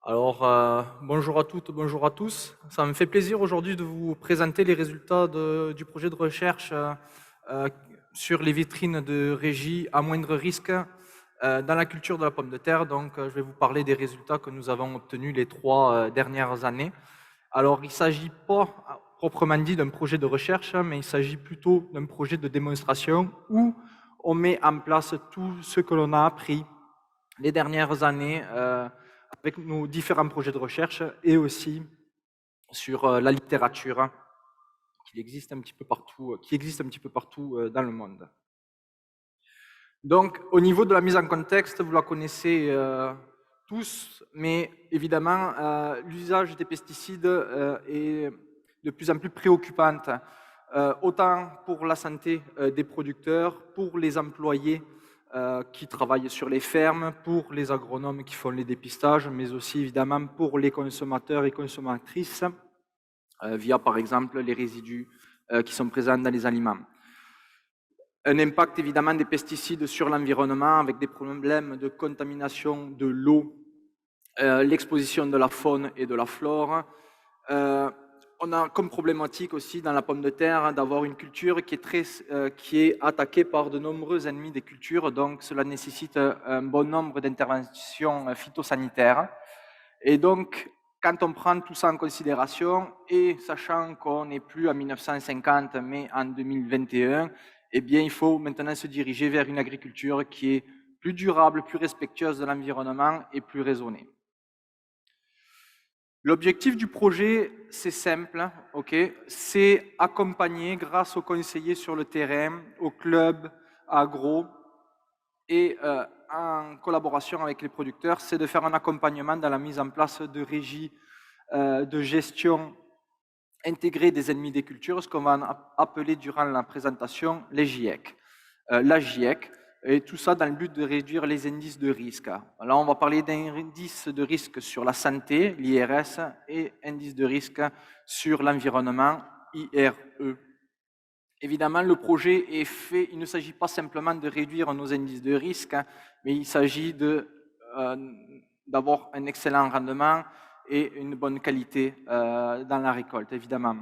Alors, bonjour à toutes, bonjour à tous. Ça me fait plaisir aujourd'hui de vous présenter les résultats du projet de recherche euh, sur les vitrines de régie à moindre risque dans la culture de la pomme de terre. Donc, je vais vous parler des résultats que nous avons obtenus les 3 dernières années. Alors, il ne s'agit pas proprement dit d'un projet de recherche, mais il s'agit plutôt d'un projet de démonstration où on met en place tout ce que l'on a appris les dernières années avec nos différents projets de recherche et aussi sur la littérature qui existe un petit peu partout dans le monde. Donc, au niveau de la mise en contexte, vous la connaissez tous, mais évidemment, l'usage des pesticides est de plus en plus préoccupante, autant pour la santé des producteurs, pour les employés qui travaillent sur les fermes, pour les agronomes qui font les dépistages, mais aussi évidemment pour les consommateurs et consommatrices, via par exemple les résidus qui sont présents dans les aliments. Un impact évidemment des pesticides sur l'environnement avec des problèmes de contamination de l'eau, l'exposition de la faune et de la flore. On a comme problématique aussi dans la pomme de terre d'avoir une culture qui est attaquée par de nombreux ennemis des cultures, donc cela nécessite un bon nombre d'interventions phytosanitaires. Et donc, quand on prend tout ça en considération, et sachant qu'on n'est plus en 1950, mais en 2021, eh bien, il faut maintenant se diriger vers une agriculture qui est plus durable, plus respectueuse de l'environnement et plus raisonnée. L'objectif du projet, c'est simple, c'est accompagner grâce aux conseillers sur le terrain, aux clubs agro et en collaboration avec les producteurs, c'est de faire un accompagnement dans la mise en place de régies de gestion intégrée des ennemis des cultures, ce qu'on va appeler durant la présentation les GIEC. La GIEC, et tout ça dans le but de réduire les indices de risque. Là, on va parler d'indice de risque sur la santé, l'IRS, et indice de risque sur l'environnement, IRE. Évidemment, le projet est fait, il ne s'agit pas simplement de réduire nos indices de risque, mais il s'agit d'avoir un excellent rendement et une bonne qualité dans la récolte, évidemment.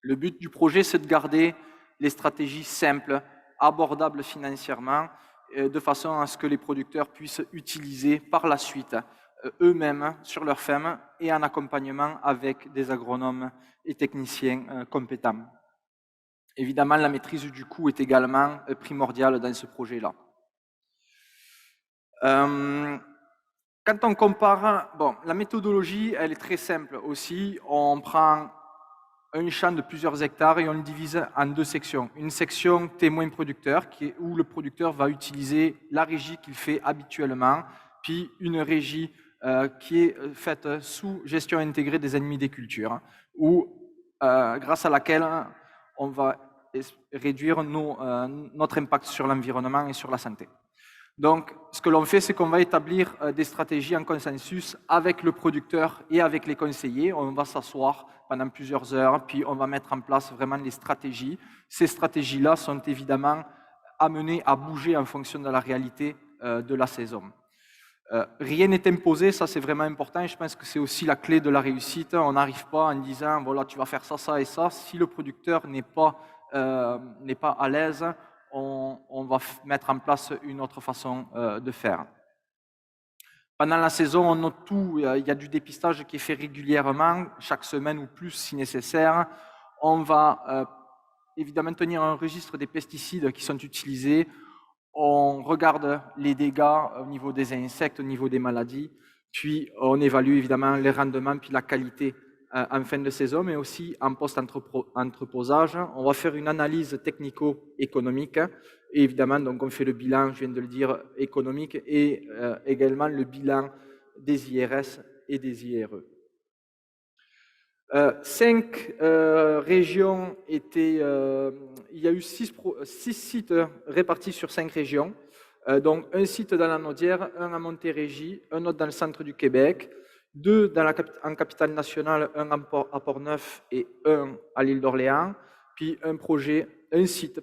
Le but du projet, c'est de garder les stratégies simples, abordables financièrement, de façon à ce que les producteurs puissent utiliser par la suite eux-mêmes sur leur ferme et en accompagnement avec des agronomes et techniciens compétents. Évidemment, la maîtrise du coût est également primordiale dans ce projet-là. Quand on compare, la méthodologie, elle est très simple aussi. On prend un champ de plusieurs hectares et on le divise en deux sections. Une section témoin producteur, où le producteur va utiliser la régie qu'il fait habituellement, puis une régie qui est faite sous gestion intégrée des ennemis des cultures, grâce à laquelle on va réduire notre impact sur l'environnement et sur la santé. Donc, ce que l'on fait, c'est qu'on va établir des stratégies en consensus avec le producteur et avec les conseillers. On va s'asseoir pendant plusieurs heures, puis on va mettre en place vraiment les stratégies. Ces stratégies-là sont évidemment amenées à bouger en fonction de la réalité de la saison. Rien n'est imposé, ça c'est vraiment important et je pense que c'est aussi la clé de la réussite. On n'arrive pas en disant voilà tu vas faire ça, ça et ça. Si le producteur n'est pas à l'aise, on va mettre en place une autre façon de faire. Pendant la saison, on note tout. Il y a du dépistage qui est fait régulièrement, chaque semaine ou plus si nécessaire. On va évidemment tenir un registre des pesticides qui sont utilisés. On regarde les dégâts au niveau des insectes, au niveau des maladies, puis on évalue évidemment les rendements puis la qualité en fin de saison, mais aussi en post-entreposage. On va faire une analyse technico-économique et évidemment, donc on fait le bilan, je viens de le dire, économique et également le bilan des IRS et des IRE. 5 régions étaient, il y a eu 6 sites répartis sur 5 régions, donc un site dans la Naudière, un à Montérégie, un autre dans le centre du Québec, 2 en capitale nationale, un à Port-Neuf et un à l'île d'Orléans, puis un site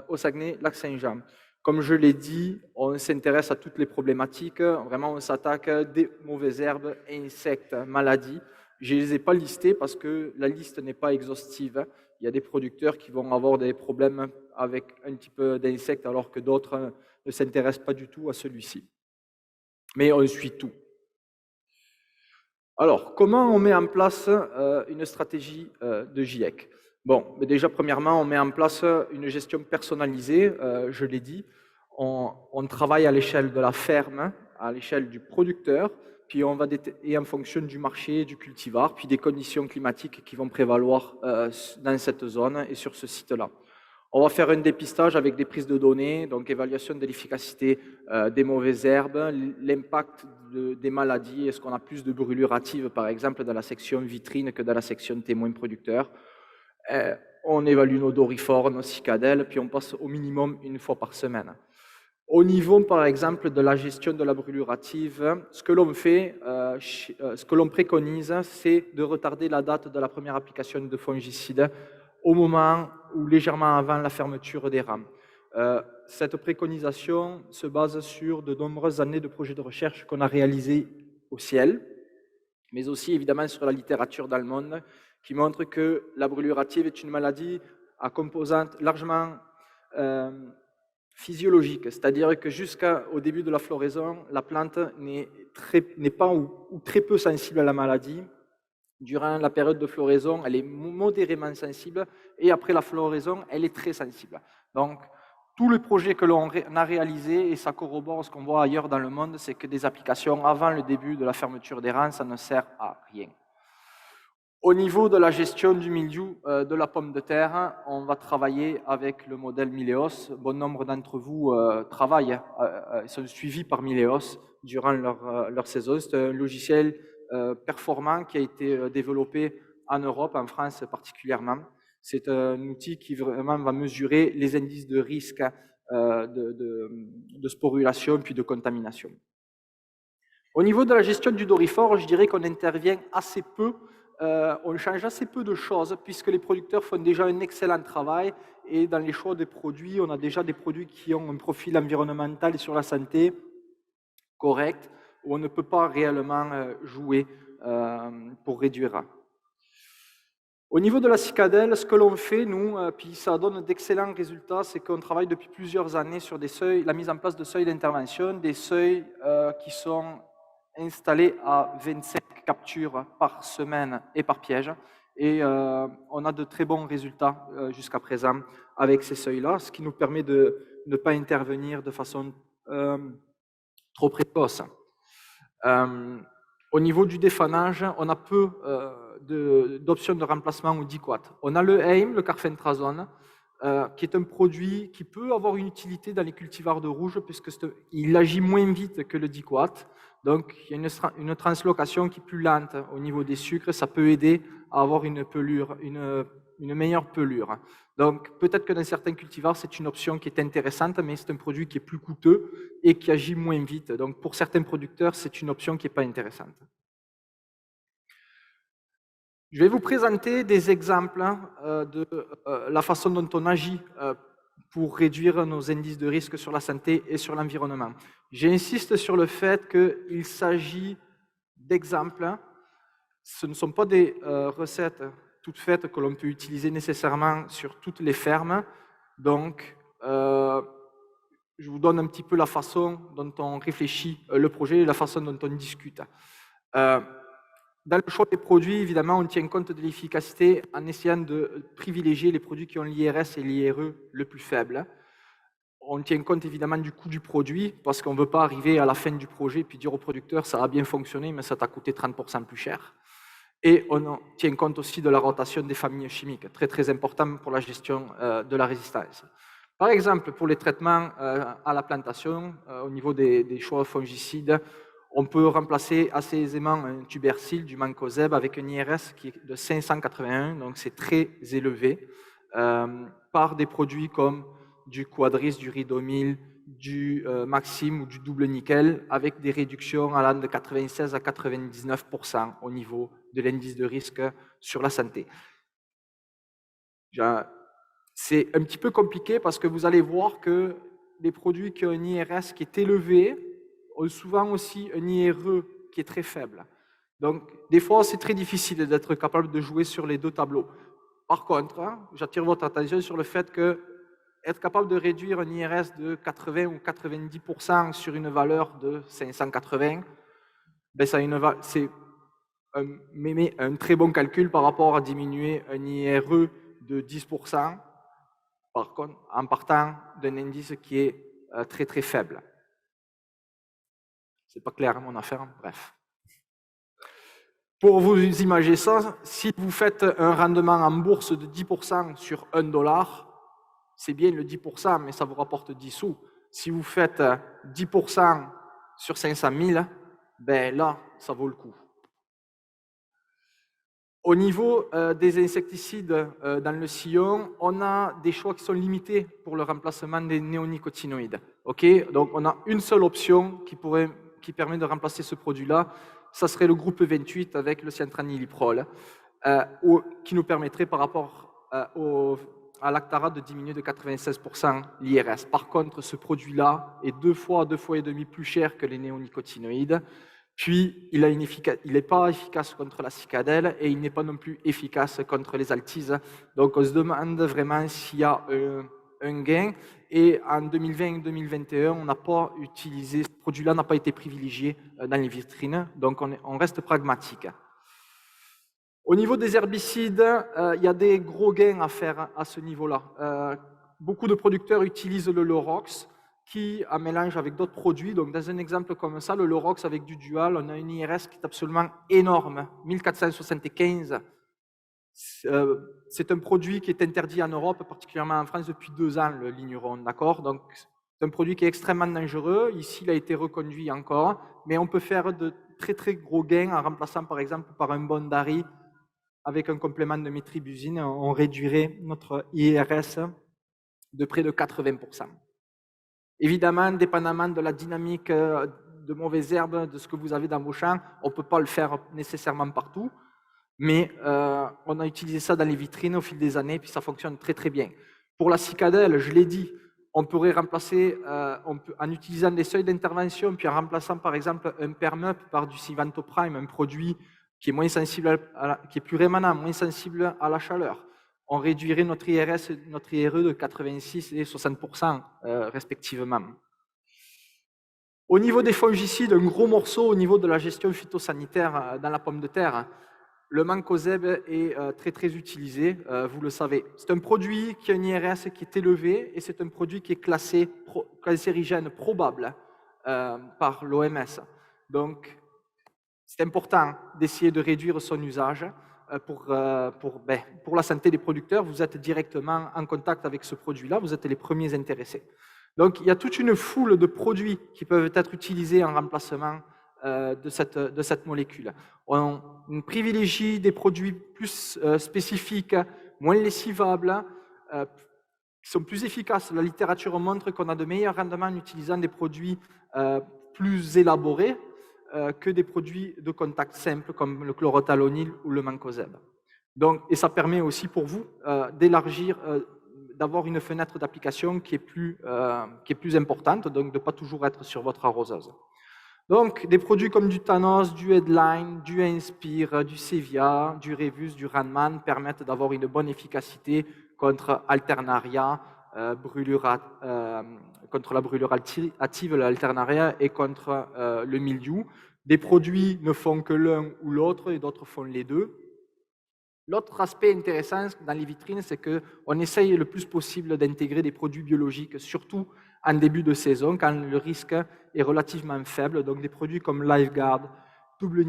au Saguenay-Lac-Saint-Jean. Comme je l'ai dit, on s'intéresse à toutes les problématiques. Vraiment, on s'attaque des mauvaises herbes, insectes, maladies. Je ne les ai pas listés parce que la liste n'est pas exhaustive. Il y a des producteurs qui vont avoir des problèmes avec un petit peu d'insectes alors que d'autres ne s'intéressent pas du tout à celui-ci. Mais on suit tout. Alors, comment on met en place une stratégie de GIEC? Bon, mais déjà, premièrement, on met en place une gestion personnalisée, je l'ai dit. On travaille à l'échelle de la ferme, à l'échelle du producteur, puis et en fonction du marché, du cultivar, puis des conditions climatiques qui vont prévaloir dans cette zone et sur ce site-là. On va faire un dépistage avec des prises de données, donc évaluation de l'efficacité des mauvaises herbes, l'impact des maladies, est-ce qu'on a plus de brûlures hâtives, par exemple, dans la section vitrine que dans la section témoin producteur. On évalue nos dorifores, nos cicadelles, puis on passe au minimum une fois par semaine. Au niveau, par exemple, de la gestion de la brûlure hâtive, ce que l'on fait, ce que l'on préconise, c'est de retarder la date de la première application de fongicide au moment ou légèrement avant la fermeture des rames. Cette préconisation se base sur de nombreuses années de projets de recherche qu'on a réalisés au ciel, mais aussi évidemment sur la littérature dans le monde, qui montre que la brûlure hâtive est une maladie à composante largement physiologique, c'est-à-dire que jusqu'au début de la floraison, la plante n'est pas ou très peu sensible à la maladie. Durant la période de floraison, elle est modérément sensible et après la floraison, elle est très sensible. Donc, tous les projets que l'on a réalisés, et ça corrobore ce qu'on voit ailleurs dans le monde, c'est que des applications avant le début de la fermeture des rangs, ça ne sert à rien. Au niveau de la gestion du mildiou de la pomme de terre, on va travailler avec le modèle Mileos. Bon nombre d'entre vous travaillent, sont suivis par Mileos durant leur saison. C'est un logiciel performant qui a été développé en Europe, en France particulièrement. C'est un outil qui vraiment va mesurer les indices de risque de sporulation puis de contamination. Au niveau de la gestion du dorifort, je dirais qu'on intervient assez peu, on change assez peu de choses puisque les producteurs font déjà un excellent travail et dans les choix des produits, on a déjà des produits qui ont un profil environnemental et sur la santé correct, où on ne peut pas réellement jouer pour réduire. Au niveau de la cicadelle, ce que l'on fait, nous, puis ça donne d'excellents résultats, c'est qu'on travaille depuis plusieurs années sur des seuils, la mise en place de seuils d'intervention, des seuils qui sont installés à 25 captures par semaine et par piège. Et on a de très bons résultats jusqu'à présent avec ces seuils-là, ce qui nous permet de ne pas intervenir de façon trop précoce. Au niveau du défanage, on a peu d'options de remplacement ou diquat. On a le AIM, le carfentrazone, qui est un produit qui peut avoir une utilité dans les cultivars de rouge puisqu'il agit moins vite que le diquat. Donc, il y a une translocation qui est plus lente au niveau des sucres. Ça peut aider à avoir une pelure, une meilleure pelure. Donc, peut-être que dans certains cultivars, c'est une option qui est intéressante, mais c'est un produit qui est plus coûteux et qui agit moins vite. Donc, pour certains producteurs, c'est une option qui n'est pas intéressante. Je vais vous présenter des exemples de la façon dont on agit pour réduire nos indices de risque sur la santé et sur l'environnement. J'insiste sur le fait qu'il s'agit d'exemples. Ce ne sont pas des recettes toutes faites que l'on peut utiliser nécessairement sur toutes les fermes. Donc, je vous donne un petit peu la façon dont on réfléchit le projet et la façon dont on discute. Dans le choix des produits, évidemment, on tient compte de l'efficacité en essayant de privilégier les produits qui ont l'IRS et l'IRE le plus faible. On tient compte évidemment du coût du produit parce qu'on ne veut pas arriver à la fin du projet et puis dire au producteur ça a bien fonctionné mais ça t'a coûté 30% plus cher. Et on tient compte aussi de la rotation des familles chimiques, très très important pour la gestion de la résistance. Par exemple, pour les traitements à la plantation, au niveau des choix fongicides, on peut remplacer assez aisément un tubercile, du mancozeb, avec un IRS qui est de 581, donc c'est très élevé, par des produits comme du Quadris, du Ridomil, du Maxime ou du double nickel, avec des réductions allant de 96 à 99% au niveau de l'indice de risque sur la santé. C'est un petit peu compliqué parce que vous allez voir que les produits qui ont un IRS qui est élevé ont souvent aussi un IRE qui est très faible. Donc, des fois, c'est très difficile d'être capable de jouer sur les deux tableaux. Par contre, hein, j'attire votre attention sur le fait que être capable de réduire un IRS de 80 ou 90% sur une valeur de 580, ben c'est un très bon calcul par rapport à diminuer un IRE de 10%, par contre, en partant d'un indice qui est très très faible. C'est pas clair mon affaire, bref. Pour vous imaginer ça, si vous faites un rendement en bourse de 10% sur $1, c'est bien le 10%, mais ça vous rapporte 10 sous. Si vous faites 10% sur 500 000, ben là, ça vaut le coup. Au niveau des insecticides dans le sillon, on a des choix qui sont limités pour le remplacement des néonicotinoïdes. Okay, donc, on a une seule option qui permet de remplacer ce produit-là. Ça serait le groupe 28 avec le cyantranilyprol, qui nous permettrait par rapport à l'Actara de diminuer de 96% l'IRS. Par contre, ce produit-là est 2 fois et demi plus cher que les néonicotinoïdes. Puis, il n'est pas efficace contre la cicadelle et il n'est pas non plus efficace contre les altises. Donc, on se demande vraiment s'il y a un gain. Et en 2020 et 2021, on n'a pas utilisé, ce produit-là n'a pas été privilégié dans les vitrines. Donc, on reste pragmatique. Au niveau des herbicides, il y a des gros gains à faire à ce niveau-là. Beaucoup de producteurs utilisent le Lorox, qui en mélange avec d'autres produits. Donc, dans un exemple comme ça, le Lorox avec du Dual, on a une IRS qui est absolument énorme, 1475. C'est un produit qui est interdit en Europe, particulièrement en France, depuis 2 ans, le Ligneron, d'accord? Donc, c'est un produit qui est extrêmement dangereux. Ici, il a été reconduit encore, mais on peut faire de très, très gros gains en remplaçant, par exemple, par un Bondari avec un complément de métribuzine. On réduirait notre IRS de près de 80%. Évidemment, dépendamment de la dynamique de mauvaises herbes, de ce que vous avez dans vos champs, on ne peut pas le faire nécessairement partout, mais on a utilisé ça dans les vitrines au fil des années, puis ça fonctionne très très bien. Pour la cicadelle, je l'ai dit, on pourrait remplacer, en utilisant des seuils d'intervention, puis en remplaçant par exemple un Permup par du Sivanto Prime, un produit qui est moins sensible, qui est plus rémanent, moins sensible à la chaleur. On réduirait notre IRS et notre IRE de 86 et 60% respectivement. Au niveau des fongicides, un gros morceau au niveau de la gestion phytosanitaire dans la pomme de terre. Le mancozeb est très très utilisé, vous le savez. C'est un produit qui a un IRS qui est élevé et c'est un produit qui est classé cancérigène probable par l'OMS. Donc, c'est important d'essayer de réduire son usage pour la santé des producteurs. Vous êtes directement en contact avec ce produit-là, vous êtes les premiers intéressés. Donc, il y a toute une foule de produits qui peuvent être utilisés en remplacement de cette molécule. On privilégie des produits plus spécifiques, moins lessivables, qui sont plus efficaces. La littérature montre qu'on a de meilleurs rendements en utilisant des produits plus élaborés que des produits de contact simples comme le chlorothalonil ou le mancozeb. Donc, et ça permet aussi pour vous d'élargir, d'avoir une fenêtre d'application qui est plus importante, donc de ne pas toujours être sur votre arroseuse. Donc, des produits comme du Thanos, du Headline, du Inspire, du Sevia, du Revus, du Ranman permettent d'avoir une bonne efficacité contre Alternaria, contre la brûlure active, l'Alternaria, et contre le mildiou. Des produits ne font que l'un ou l'autre et d'autres font les deux. L'autre aspect intéressant dans les vitrines, c'est qu'on essaye le plus possible d'intégrer des produits biologiques, surtout en début de saison, quand le risque est relativement faible. Donc des produits comme LifeGuard, double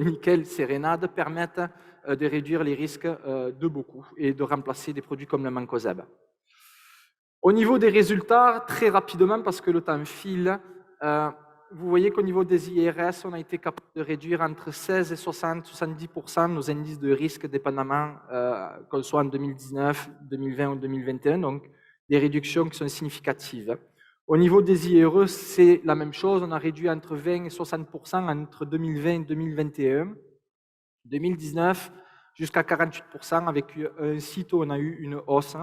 nickel sérénade permettent de réduire les risques de beaucoup et de remplacer des produits comme le mancozeb. Au niveau des résultats, très rapidement, parce que le temps file, vous voyez qu'au niveau des IRS, on a été capable de réduire entre 16 et 70% nos indices de risque, dépendamment qu'on soit en 2019, 2020 ou 2021, donc des réductions qui sont significatives. Au niveau des IRE, c'est la même chose, on a réduit entre 20 et 60% entre 2020 et 2021. 2019, jusqu'à 48%, avec un site où on a eu une hausse.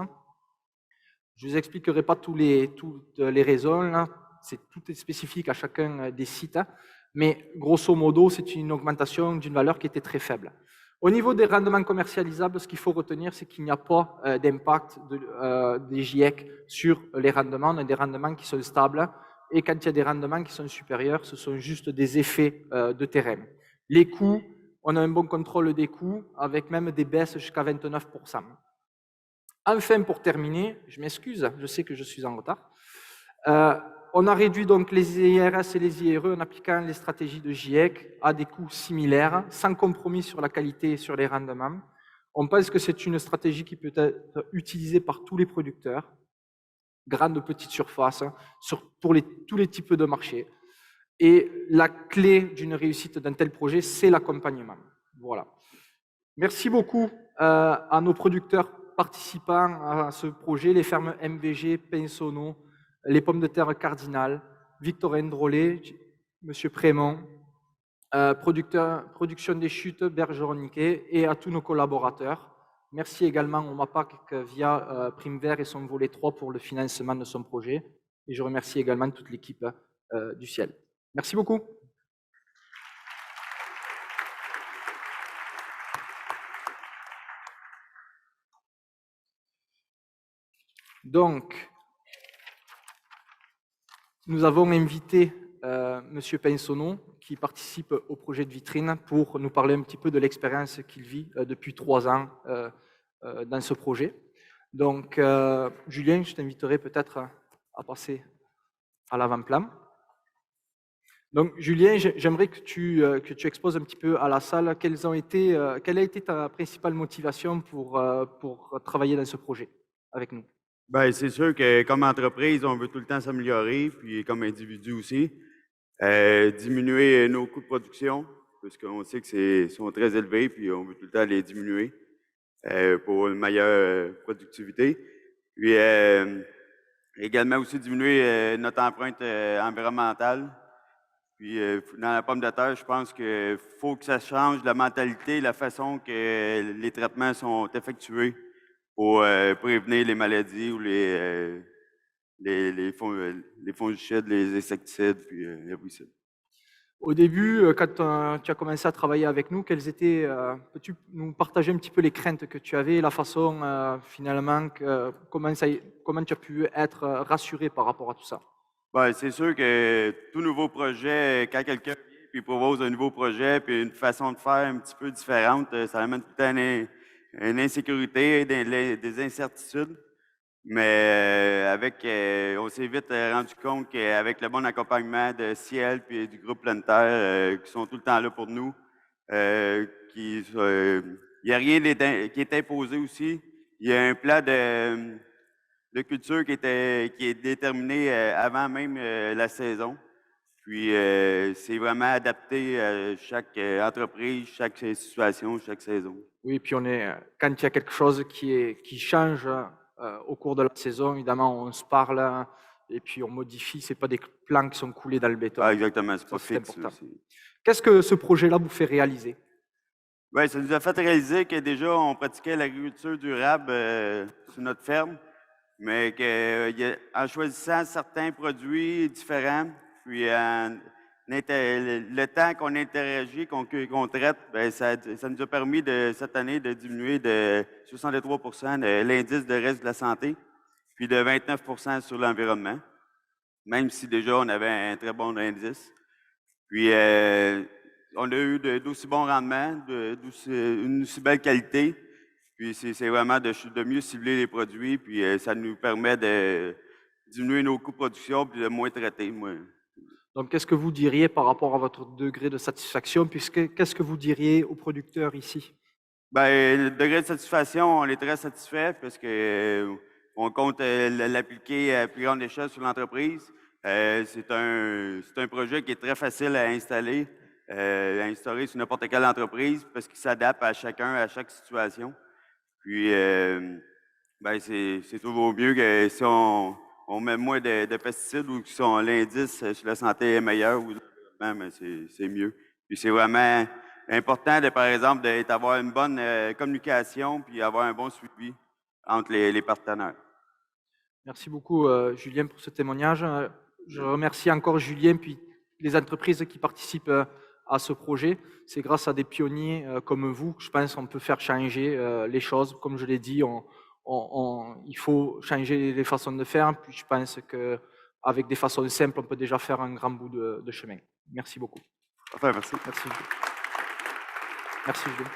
Je ne vous expliquerai pas toutes les raisons, là. Tout est spécifique à chacun des sites, hein. Mais grosso modo, c'est une augmentation d'une valeur qui était très faible. Au niveau des rendements commercialisables, ce qu'il faut retenir, c'est qu'il n'y a pas d'impact des GIEC sur les rendements. On a des rendements qui sont stables, et quand il y a des rendements qui sont supérieurs, ce sont juste des effets de terrain. Les coûts, on a un bon contrôle des coûts, avec même des baisses jusqu'à 29%. Enfin, pour terminer, je m'excuse, je sais que je suis en retard. On a réduit donc les IRS et les IRE en appliquant les stratégies de GIEC à des coûts similaires, sans compromis sur la qualité et sur les rendements. On pense que c'est une stratégie qui peut être utilisée par tous les producteurs, grandes, petites surfaces, pour tous les types de marchés. Et la clé d'une réussite d'un tel projet, c'est l'accompagnement. Voilà. Merci beaucoup à nos producteurs participants à ce projet, les fermes MVG, Pinsono, les pommes de terre Cardinal, Victorin Drolet, M. Prémont, Production des Chutes, Bergeroniquet, et à tous nos collaborateurs. Merci également au MAPAC via Prime Vert et son volet 3 pour le financement de son projet. Et je remercie également toute l'équipe du Ciel. Merci beaucoup. Donc, nous avons invité M. Pinsono, qui participe au projet de vitrine, pour nous parler un petit peu de l'expérience qu'il vit depuis 3 ans dans ce projet. Donc, Julien, je t'inviterai peut-être à passer à l'avant-plan. Donc, Julien, j'aimerais que tu exposes un petit peu à la salle quelle a été ta principale motivation pour travailler dans ce projet avec nous. Bien, c'est sûr que comme entreprise, on veut tout le temps s'améliorer, puis comme individu aussi, diminuer nos coûts de production, parce qu'on sait que sont très élevés, puis on veut tout le temps les diminuer pour une meilleure productivité. Puis également aussi diminuer notre empreinte environnementale. Puis dans la pomme de terre, je pense qu'il faut que ça change la mentalité, la façon que les traitements sont effectués pour prévenir les maladies ou les fongicides, les insecticides, puis l'herbicide. Au début, quand tu as commencé à travailler avec nous, peux-tu nous partager un petit peu les craintes que tu avais, la façon finalement, comment tu as pu être rassuré par rapport à tout ça? Ben, c'est sûr que tout nouveau projet, quand quelqu'un vient puis propose un nouveau projet puis une façon de faire un petit peu différente, ça amène tout le temps une insécurité, des incertitudes. Mais on s'est vite rendu compte qu'avec le bon accompagnement de Ciel puis du groupe Planetaire, qui sont tout le temps là pour nous, il n'y a rien qui est imposé aussi. Il y a un plan de culture qui est déterminé avant même la saison. Puis c'est vraiment adapté à chaque entreprise, chaque situation, chaque saison. Oui, puis quand il y a quelque chose qui change au cours de la saison, évidemment, on se parle et puis on modifie. Ce n'est pas des plans qui sont coulés dans le béton. Ah, exactement, c'est pas Ça, c'est fixe. important. Qu'est-ce que ce projet-là vous fait réaliser? Bien, ça nous a fait réaliser que déjà, on pratiquait l'agriculture durable sur notre ferme, mais qu'en choisissant certains produits différents, puis le temps qu'on interagit, qu'on traite, bien, ça nous a permis cette année de diminuer de 63 de l'indice de risque de la santé, puis de 29 sur l'environnement, même si déjà on avait un très bon indice. Puis on a eu d'aussi bons rendements, une aussi belle qualité. Puis c'est vraiment de mieux cibler les produits, puis ça nous permet de diminuer nos coûts de production puis de moins traiter. Donc, qu'est-ce que vous diriez par rapport à votre degré de satisfaction, qu'est-ce que vous diriez aux producteurs ici? Bien, le degré de satisfaction, on est très satisfait parce que on compte l'appliquer à plus grande échelle sur l'entreprise. C'est un projet qui est très facile à installer, à instaurer sur n'importe quelle entreprise parce qu'il s'adapte à chacun, à chaque situation. Puis, ben, c'est toujours mieux que si on met moins de pesticides ou que l'indice sur la santé est meilleur ou l'environnement, c'est mieux. Puis c'est vraiment important, par exemple, d'avoir une bonne communication puis avoir un bon suivi entre les partenaires. Merci beaucoup, Julien, pour ce témoignage. Je remercie encore Julien, puis les entreprises qui participent à ce projet. C'est grâce à des pionniers comme vous que je pense qu'on peut faire changer les choses. Comme je l'ai dit, il faut changer les façons de faire. Puis je pense qu'avec des façons simples, on peut déjà faire un grand bout de chemin. Merci beaucoup. Enfin, merci. Merci, Julien. Merci, Julien.